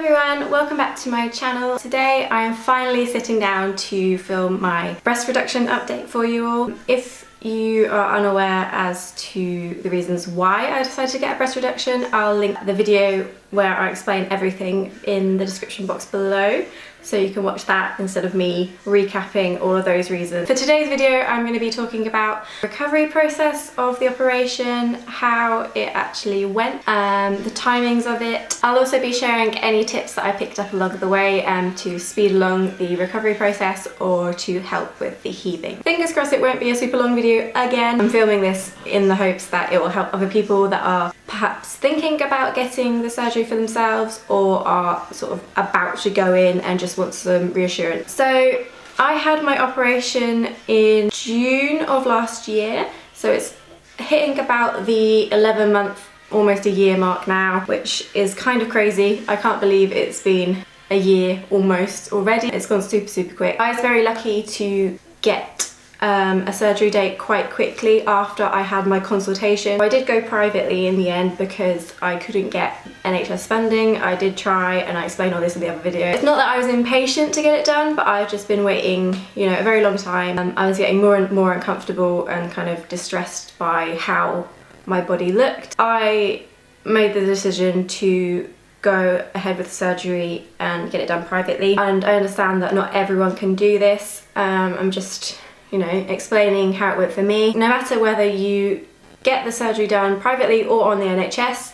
everyone, welcome back to my channel. Today I am finally sitting down to film my breast reduction update for you all. If you are unaware as to the reasons why I decided to get a breast reduction, I'll link the video where I explain everything in the description box below, so you can watch that instead of me recapping all of those reasons. For today's video, I'm going to be talking about the recovery process of the operation, how it actually went, the timings of it. I'll also be sharing any tips that I picked up along the way to speed along the recovery process or to help with the healing. Fingers crossed it won't be a super long video again. I'm filming this in the hopes that it will help other people that are perhaps thinking about getting the surgery for themselves or are sort of about to go in and just want some reassurance. So I had my operation in June of last year, so it's hitting about the 11-month, almost a year mark now, which is kind of crazy. I can't believe it's been a year almost already. It's gone super quick. I was very lucky to get a surgery date quite quickly after I had my consultation. I did go privately in the end because I couldn't get NHS funding. I did try, and I explained all this in the other video. It's not that I was impatient to get it done, but I've just been waiting, you know, a very long time. I was getting more and more uncomfortable and kind of distressed by how my body looked. I made the decision to go ahead with the surgery and get it done privately, and I understand that not everyone can do this. I'm just, you know, explaining how it worked for me. No matter whether you get the surgery done privately or on the NHS,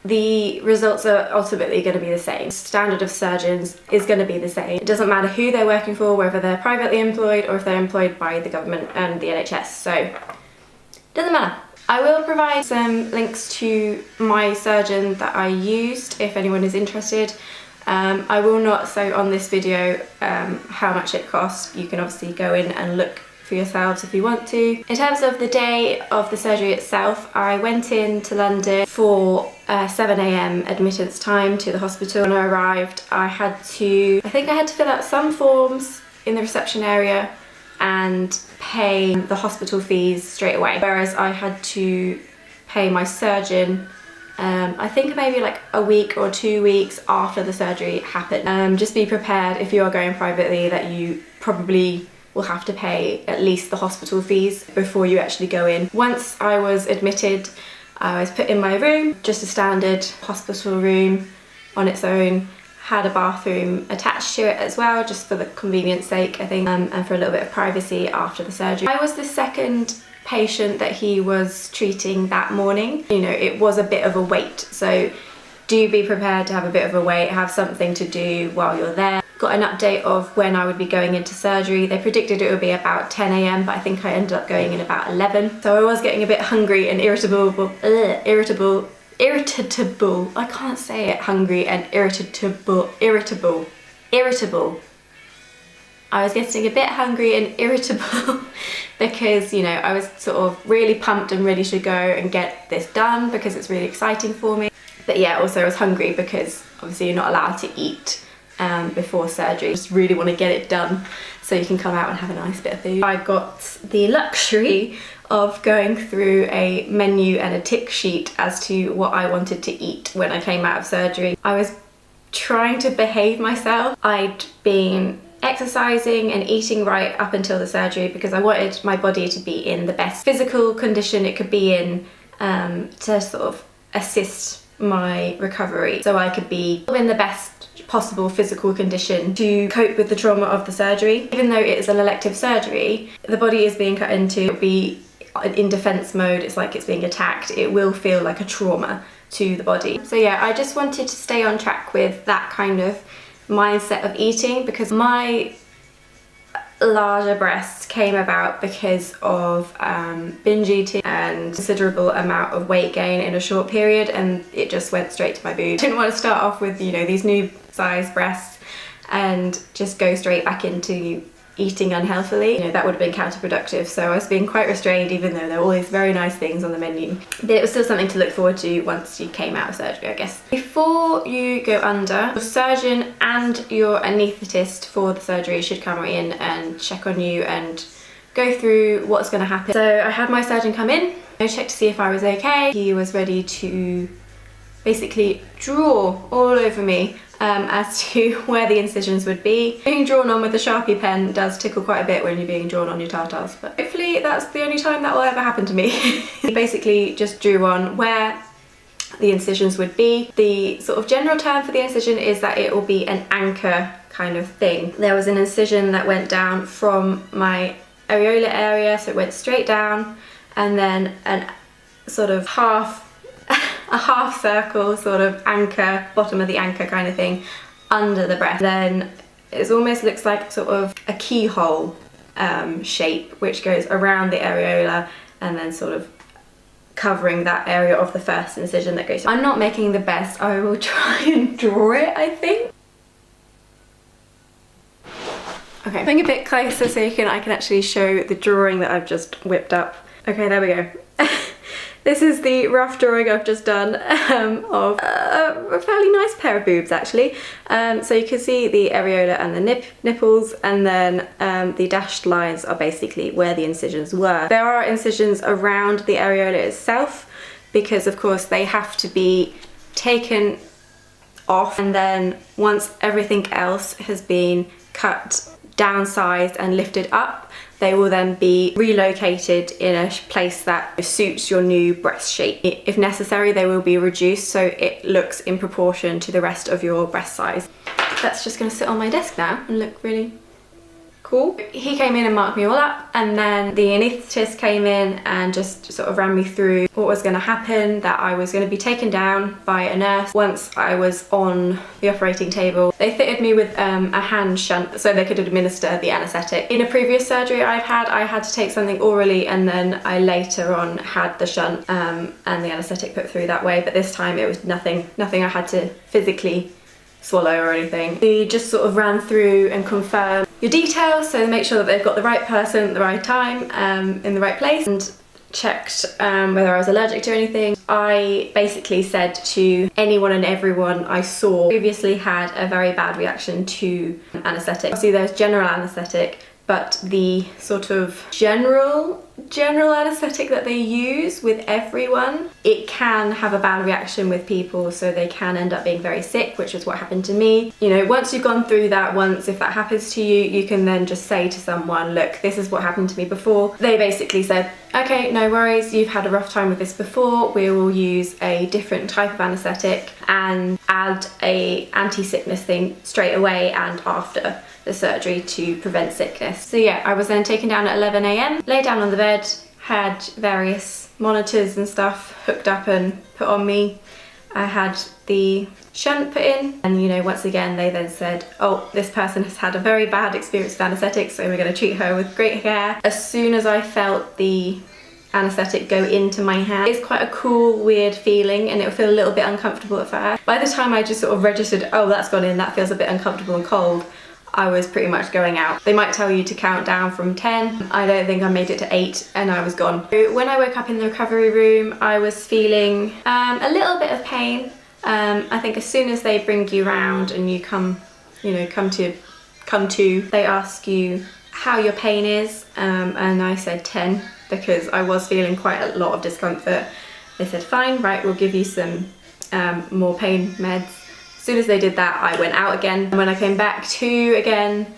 the results are ultimately going to be the same. The standard of surgeons is going to be the same. It doesn't matter who they're working for, whether they're privately employed or if they're employed by the government and the NHS, so it doesn't matter. I will provide some links to my surgeon that I used if anyone is interested. I will not say on this video how much it costs. You can obviously go in and look for yourselves if you want to. In terms of the day of the surgery itself, I went in to London for 7 AM admittance time to the hospital. When I arrived, I think I had to fill out some forms in the reception area and pay the hospital fees straight away, whereas I had to pay my surgeon I think maybe like a week or 2 weeks after the surgery happened. Just be prepared if you are going privately that you probably will have to pay at least the hospital fees before you actually go in. Once I was admitted, I was put in my room, just a standard hospital room on its own, had a bathroom attached to it as well, just for the convenience sake, I think, and for a little bit of privacy after the surgery. I was the second patient that he was treating that morning. You know, it was a bit of a wait, so do be prepared to have a bit of a wait, have something to do while you're there. Got an update of when I would be going into surgery. They predicted it would be about 10 AM, but I think I ended up going in about 11. So I was getting a bit hungry and irritable. I can't say it. Hungry and irritable. I was getting a bit hungry and irritable because, you know, I was sort of really pumped and ready to go and get this done because it's really exciting for me. But yeah, also I was hungry because obviously you're not allowed to eat before surgery. You just really want to get it done so you can come out and have a nice bit of food. I got the luxury of going through a menu and a tick sheet as to what I wanted to eat when I came out of surgery. I was trying to behave myself. I'd been exercising and eating right up until the surgery because I wanted my body to be in the best physical condition it could be in to sort of assist my recovery, so I could be in the best possible physical condition to cope with the trauma of the surgery. Even though it is an elective surgery, the body is being cut into, be in defense mode, it's like it's being attacked. It will feel like a trauma to the body. So yeah, I just wanted to stay on track with that kind of mindset of eating because my larger breasts came about because of binge eating and considerable amount of weight gain in a short period, and it just went straight to my boobs. I didn't want to start off with, you know, these new size breasts and just go straight back into eating unhealthily. You know, that would have been counterproductive, so I was being quite restrained even though there were all these very nice things on the menu. But it was still something to look forward to once you came out of surgery, I guess. Before you go under, your surgeon and your anaesthetist for the surgery should come in and check on you and go through what's going to happen. So I had my surgeon come in, I checked to see if I was okay. He was ready to basically draw all over me as to where the incisions would be. Being drawn on with a Sharpie pen does tickle quite a bit when you're being drawn on your tartars, but hopefully that's the only time that will ever happen to me. He basically just drew on where the incisions would be. The sort of general term for the incision is that it will be an anchor kind of thing. There was an incision that went down from my areola area, so it went straight down, and then a half circle sort of anchor, bottom of the anchor kind of thing, under the breast. Then it almost looks like sort of a keyhole shape, which goes around the areola and then sort of covering that area of the first incision that goes. I'm not making the best. I will try and draw it, I think. Okay, coming a bit closer so I can actually show the drawing that I've just whipped up. Okay, there we go. This is the rough drawing I've just done of a fairly nice pair of boobs, actually. So you can see the areola and the nipples, and then the dashed lines are basically where the incisions were. There are incisions around the areola itself because, of course, they have to be taken off, and then once everything else has been cut, downsized and lifted up, they will then be relocated in a place that suits your new breast shape. If necessary, they will be reduced so it looks in proportion to the rest of your breast size. That's just going to sit on my desk now and look really cool. He came in and marked me all up, and then the anaesthetist came in and just sort of ran me through what was going to happen, that I was going to be taken down by a nurse once I was on the operating table. They fitted me with a hand shunt so they could administer the anaesthetic. In a previous surgery I had to take something orally, and then I later on had the shunt and the anaesthetic put through that way, but this time it was nothing I had to physically swallow or anything. We just sort of ran through and confirmed your details, so make sure that they've got the right person at the right time in the right place, and checked whether I was allergic to anything. I basically said to anyone and everyone I saw previously had a very bad reaction to anaesthetic. Obviously there's general anaesthetic, but the sort of general anaesthetic that they use with everyone, it can have a bad reaction with people, so they can end up being very sick, which is what happened to me. You know, once you've gone through that if that happens to you, you can then just say to someone, look, this is what happened to me before. They basically said, okay, no worries, you've had a rough time with this before, we will use a different type of anaesthetic and add a anti-sickness thing straight away and after the surgery to prevent sickness. So yeah, I was then taken down at 11 AM, lay down on the bed, had various monitors and stuff hooked up and put on me. I had the shunt put in, and you know, once again they then said, oh, this person has had a very bad experience with anaesthetics, so we're going to treat her with great care. As soon as I felt the anaesthetic go into my hand, it's quite a cool, weird feeling, and it'll feel a little bit uncomfortable at first. By the time I just sort of registered, oh, that's gone in, that feels a bit uncomfortable and cold, I was pretty much going out. They might tell you to count down from 10. I don't think I made it to 8 and I was gone. When I woke up in the recovery room, I was feeling a little bit of pain. I think as soon as they bring you round and you come to, they ask you how your pain is, and I said 10 because I was feeling quite a lot of discomfort. They said, fine, right, we'll give you some more pain meds. As soon as they did that, I went out again. And when I came back to again,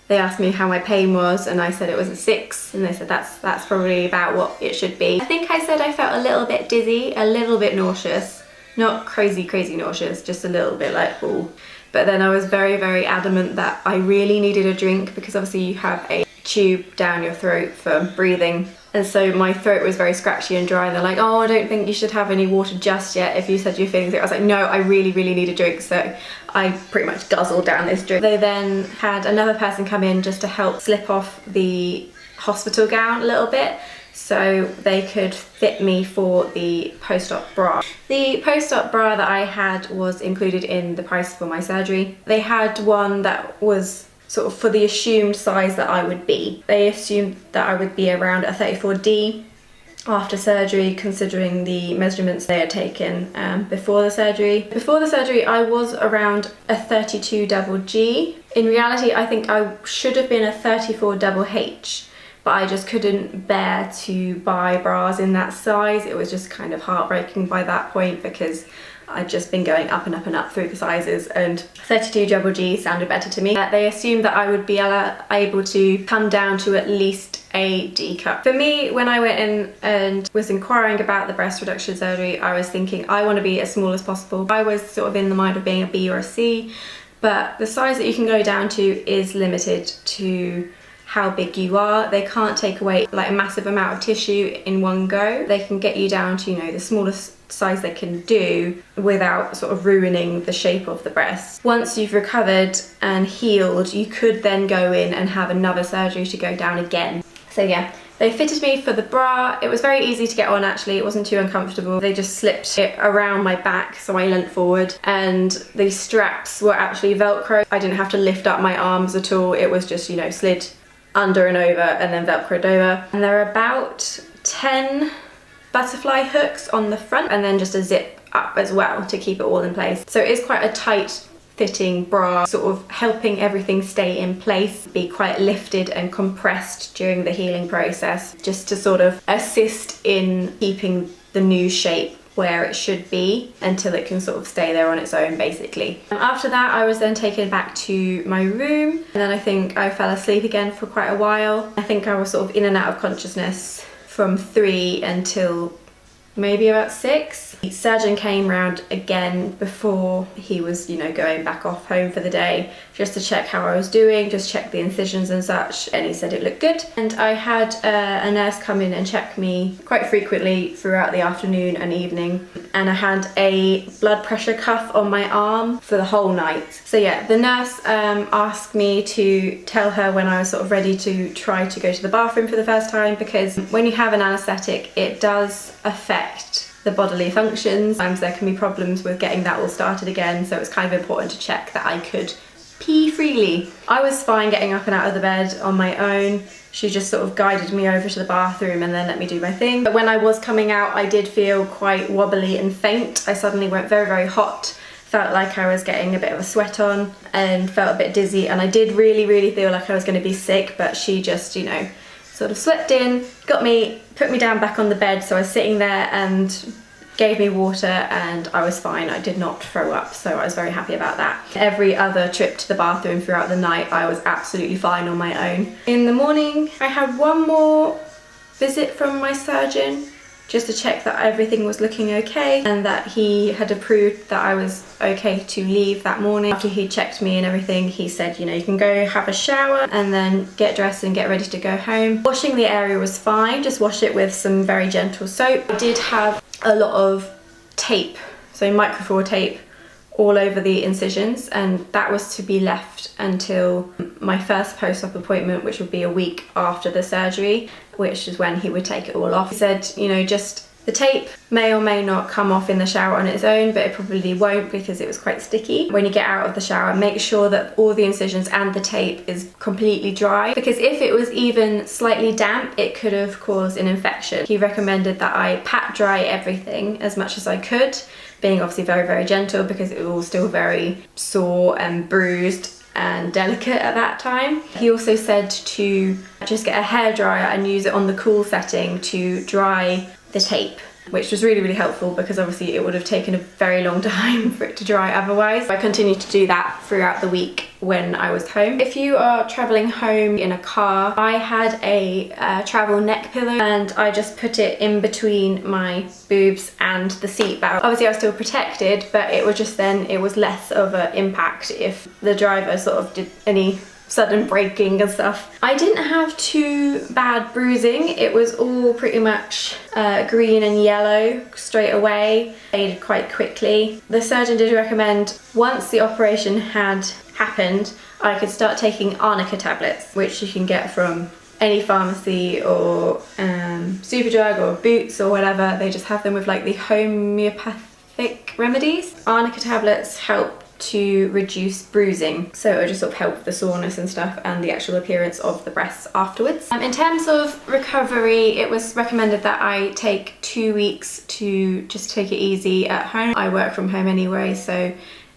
they asked me how my pain was, and I said it was a 6, and they said that's probably about what it should be. I think I said I felt a little bit dizzy, a little bit nauseous, not crazy nauseous, just a little bit like, ooh. But then I was very, very adamant that I really needed a drink, because obviously you have a tube down your throat for breathing. And so my throat was very scratchy and dry, and they're like, oh, I don't think you should have any water just yet if you said you're feeling sick. I was like, no, I really, really need a drink. So I pretty much guzzled down this drink. They then had another person come in just to help slip off the hospital gown a little bit so they could fit me for the post-op bra. The post-op bra that I had was included in the price for my surgery. They had one that was sort of for the assumed size that I would be. They assumed that I would be around a 34D after surgery, considering the measurements they had taken before the surgery. Before the surgery, I was around a 32 double G. In reality, I think I should have been a 34 double H, but I just couldn't bear to buy bras in that size. It was just kind of heartbreaking by that point, because I'd just been going up and up and up through the sizes, and 32 double G sounded better to me. They assumed that I would be able to come down to at least a D cup. For me, when I went in and was inquiring about the breast reduction surgery, I was thinking I want to be as small as possible. I was sort of in the mind of being a B or a C, but the size that you can go down to is limited to how big you are. They can't take away like a massive amount of tissue in one go. They can get you down to, you know, the smallest size they can do without sort of ruining the shape of the breast. Once you've recovered and healed, you could then go in and have another surgery to go down again. So yeah, they fitted me for the bra. It was very easy to get on actually, it wasn't too uncomfortable. They just slipped it around my back so I leant forward, and the straps were actually Velcro. I didn't have to lift up my arms at all, it was just, you know, slid under and over and then Velcroed over. And there are about 10 butterfly hooks on the front and then just a zip up as well to keep it all in place. So it is quite a tight fitting bra, sort of helping everything stay in place, be quite lifted and compressed during the healing process, just to sort of assist in keeping the new shape where it should be until it can sort of stay there on its own basically. After that I was then taken back to my room, and then I think I fell asleep again for quite a while. I think I was sort of in and out of consciousness from 3 until maybe about 6. The surgeon came round again before he was, you know, going back off home for the day, just to check how I was doing, just check the incisions and such, and he said it looked good. And I had a nurse come in and check me quite frequently throughout the afternoon and evening, and I had a blood pressure cuff on my arm for the whole night. So yeah, the nurse asked me to tell her when I was sort of ready to try to go to the bathroom for the first time, because when you have an anaesthetic it does affect the bodily functions. Sometimes there can be problems with getting that all started again, so it's kind of important to check that I could pee freely. I was fine getting up and out of the bed on my own. She just sort of guided me over to the bathroom and then let me do my thing. But when I was coming out I did feel quite wobbly and faint. I suddenly went very, very hot, felt like I was getting a bit of a sweat on and felt a bit dizzy, and I did really, really feel like I was going to be sick, but she just, you know, sort of swept in, got me, put me down back on the bed, so I was sitting there, and gave me water, and I was fine. I did not throw up, so I was very happy about that. Every other trip to the bathroom throughout the night I was absolutely fine on my own. In the morning I had one more visit from my surgeon just to check that everything was looking okay and that he had approved that I was okay to leave that morning. After he checked me and everything, he said, you know, you can go have a shower and then get dressed and get ready to go home. Washing the area was fine, just wash it with some very gentle soap. I did have a lot of tape, so microfoil tape, all over the incisions, and that was to be left until my first post-op appointment, which would be a week after the surgery, which is when he would take it all off. He said, you know, just the tape may or may not come off in the shower on its own, but it probably won't because it was quite sticky. When you get out of the shower, make sure that all the incisions and the tape is completely dry, because if it was even slightly damp, it could have caused an infection. He recommended that I pat dry everything as much as I could, being obviously very, very gentle because it was all still very sore and bruised and delicate at that time. He also said to just get a hairdryer and use it on the cool setting to dry the tape, which was really, really helpful because obviously it would have taken a very long time for it to dry otherwise. I continued to do that throughout the week when I was home. If you are traveling home in a car, I had a travel neck pillow and I just put it in between my boobs and the seat belt. Obviously I was still protected, but it was just then, it was less of an impact if the driver sort of did any sudden braking and stuff. I didn't have too bad bruising. It was all pretty much green and yellow straight away, faded quite quickly. The surgeon did recommend once the operation had happened, I could start taking arnica tablets, which you can get from any pharmacy or Superdrug or Boots or whatever. They just have them with like the homeopathic remedies. Arnica tablets help to reduce bruising, so it would just sort of help the soreness and stuff and the actual appearance of the breasts afterwards. In terms of recovery, it was recommended that I take 2 weeks to just take it easy at home. I work from home anyway, so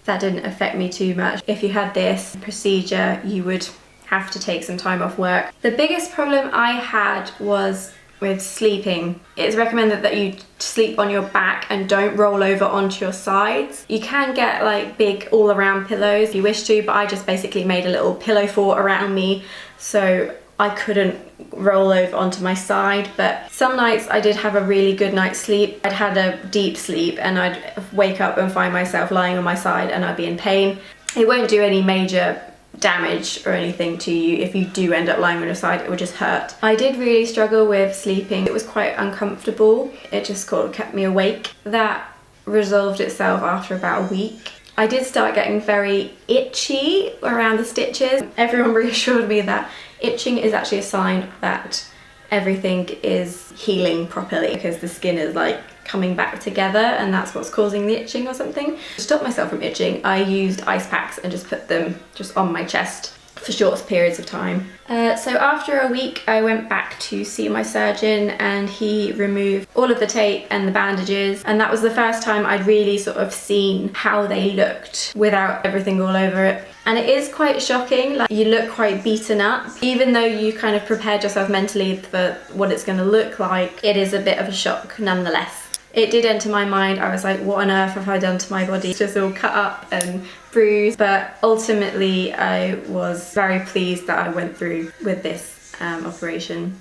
that didn't affect me too much. If you had this procedure, you would have to take some time off work. The biggest problem I had was with sleeping, it's recommended that you sleep on your back and don't roll over onto your sides. You can get like big all around pillows if you wish to, but I just basically made a little pillow fort around me so I couldn't roll over onto my side. But some nights I did have a really good night's sleep. I'd had a deep sleep and I'd wake up and find myself lying on my side and I'd be in pain. It won't do any major damage or anything to you. If you do end up lying on your side, it would just hurt. I did really struggle with sleeping. It was quite uncomfortable. It just sort of kept me awake. That resolved itself after about a week. I did start getting very itchy around the stitches. Everyone reassured me that itching is actually a sign that everything is healing properly, because the skin is like coming back together and that's what's causing the itching or something. To stop myself from itching, I used ice packs and just put them just on my chest for short periods of time. So after a week I went back to see my surgeon and he removed all of the tape and the bandages, and that was the first time I'd really sort of seen how they looked without everything all over it. And it is quite shocking, like you look quite beaten up. Even though you kind of prepared yourself mentally for what it's going to look like, it is a bit of a shock nonetheless. It did enter my mind. I was like, what on earth have I done to my body? It's just all cut up and bruised. But ultimately, I was very pleased that I went through with this operation.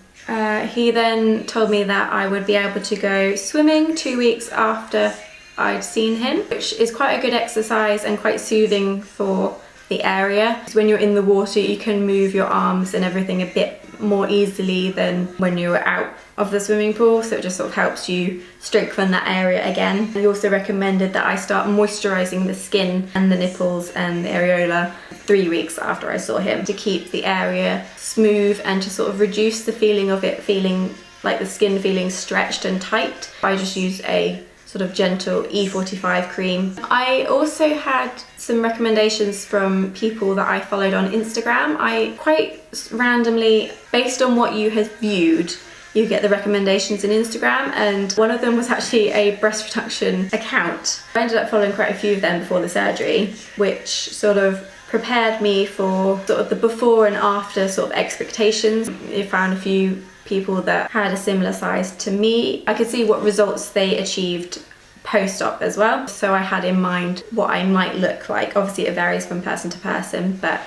He then told me that I would be able to go swimming 2 weeks after I'd seen him, which is quite a good exercise and quite soothing for the area. When you're in the water, you can move your arms and everything a bit more easily than when you were out of the swimming pool, so it just sort of helps you strengthen that area again. He also recommended that I start moisturising the skin and the nipples and the areola 3 weeks after I saw him, to keep the area smooth and to sort of reduce the feeling of it feeling like the skin feeling stretched and tight. I just used a sort of gentle E45 cream. I also had some recommendations from people that I followed on Instagram. I quite randomly, based on what you have viewed, you get the recommendations in Instagram, and one of them was actually a breast reduction account. I ended up following quite a few of them before the surgery, which sort of prepared me for sort of the before and after sort of expectations. I found a few people that had a similar size to me. I could see what results they achieved post-op as well, so I had in mind what I might look like. Obviously it varies from person to person, but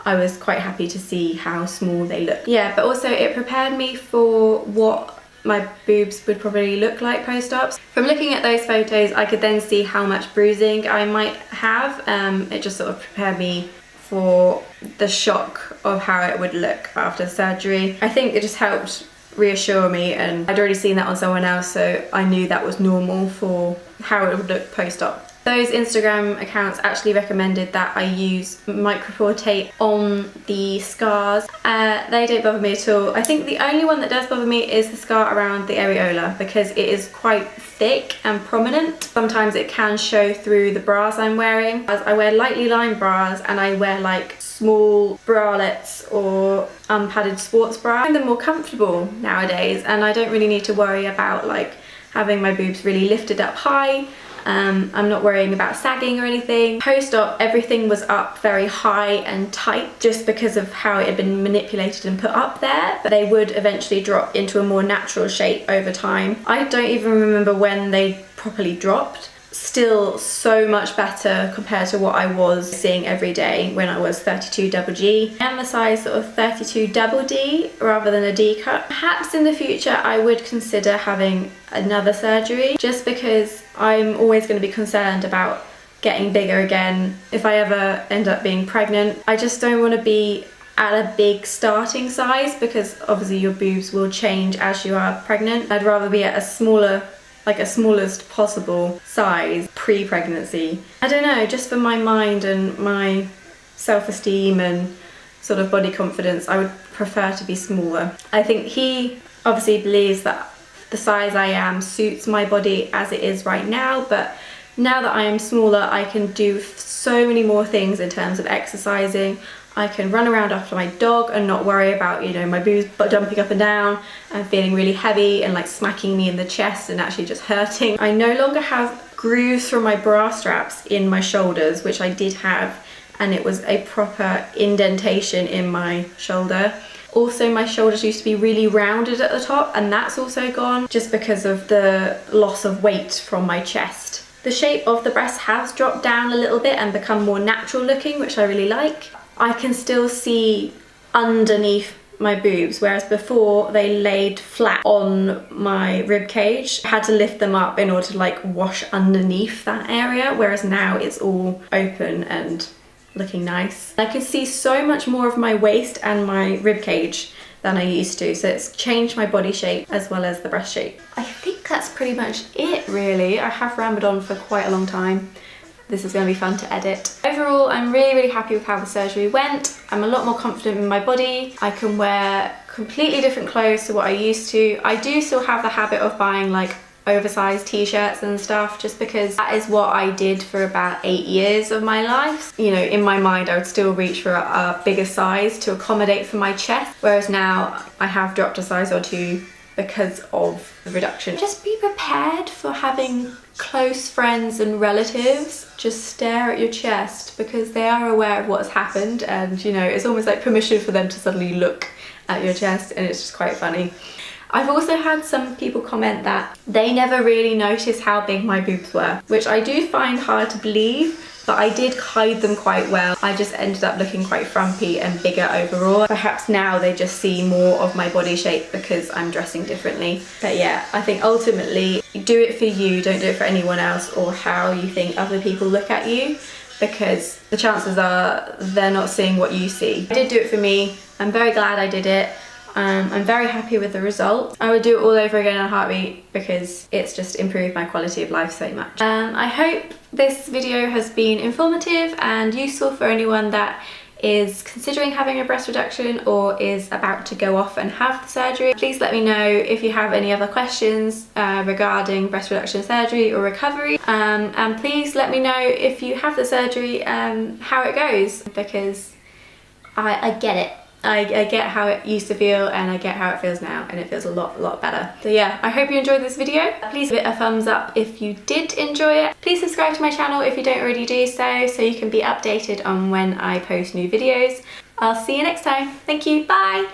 I was quite happy to see how small they look. Yeah, but also it prepared me for what my boobs would probably look like post-ops. From looking at those photos, I could then see how much bruising I might have. It just sort of prepared me for the shock of how it would look after surgery. I think it just helped reassure me, and I'd already seen that on someone else, so I knew that was normal for how it would look post-op. Those Instagram accounts actually recommended that I use micropore tape on the scars. They don't bother me at all. I think the only one that does bother me is the scar around the areola, because it is quite thick and prominent. Sometimes it can show through the bras I'm wearing. As I wear lightly lined bras and I wear like small bralettes or unpadded sports bra. I find them more comfortable nowadays, and I don't really need to worry about like having my boobs really lifted up high. I'm not worrying about sagging or anything. Post-op, everything was up very high and tight just because of how it had been manipulated and put up there, but they would eventually drop into a more natural shape over time. I don't even remember when they properly dropped. Still so much better compared to what I was seeing every day when I was 32 double G. I am a size sort of 32 double D rather than a D cut. Perhaps in the future I would consider having another surgery, just because I'm always going to be concerned about getting bigger again if I ever end up being pregnant. I just don't want to be at a big starting size, because obviously your boobs will change as you are pregnant. I'd rather be at a smaller, like a smallest possible size pre-pregnancy. I don't know, just for my mind and my self-esteem and sort of body confidence, I would prefer to be smaller. I think he obviously believes that the size I am suits my body as it is right now, but now that I am smaller, I can do so many more things in terms of exercising. I can run around after my dog and not worry about, you know, my boobs jumping up and down and feeling really heavy and like smacking me in the chest and actually just hurting. I no longer have grooves from my bra straps in my shoulders, which I did have, and it was a proper indentation in my shoulder. Also, my shoulders used to be really rounded at the top, and that's also gone just because of the loss of weight from my chest. The shape of the breast has dropped down a little bit and become more natural looking, which I really like. I can still see underneath my boobs, whereas before they laid flat on my rib cage. I had to lift them up in order to like wash underneath that area, whereas now it's all open and looking nice. I can see so much more of my waist and my rib cage than I used to, so it's changed my body shape as well as the breast shape. I think that's pretty much it really. I have rambled on for quite a long time. This is going to be fun to edit. Overall, I'm really happy with how the surgery went. I'm a lot more confident in my body. I can wear completely different clothes to what I used to. I do still have the habit of buying like oversized t-shirts and stuff, just because that is what I did for about 8 years of my life. You know, in my mind I would still reach for a bigger size to accommodate for my chest, whereas now I have dropped a size or two because of the reduction. Just be prepared for having close friends and relatives just stare at your chest, because they are aware of what's happened, and you know, it's almost like permission for them to suddenly look at your chest, and it's just quite funny. I've also had some people comment that they never really noticed how big my boobs were, which I do find hard to believe, but I did hide them quite well. I just ended up looking quite frumpy and bigger overall. Perhaps now they just see more of my body shape because I'm dressing differently. But yeah, I think ultimately, do it for you, don't do it for anyone else or how you think other people look at you, because the chances are they're not seeing what you see. I did do it for me. I'm very glad I did it. I'm very happy with the result. I would do it all over again in a heartbeat because it's just improved my quality of life so much. I hope this video has been informative and useful for anyone that is considering having a breast reduction or is about to go off and have the surgery. Please let me know if you have any other questions regarding breast reduction surgery or recovery, and please let me know if you have the surgery how it goes, because I get it. I get how it used to feel and I get how it feels now, and it feels a lot better. So yeah, I hope you enjoyed this video. Please give it a thumbs up if you did enjoy it. Please subscribe to my channel if you don't already do so you can be updated on when I post new videos. I'll see you next time. Thank you, bye!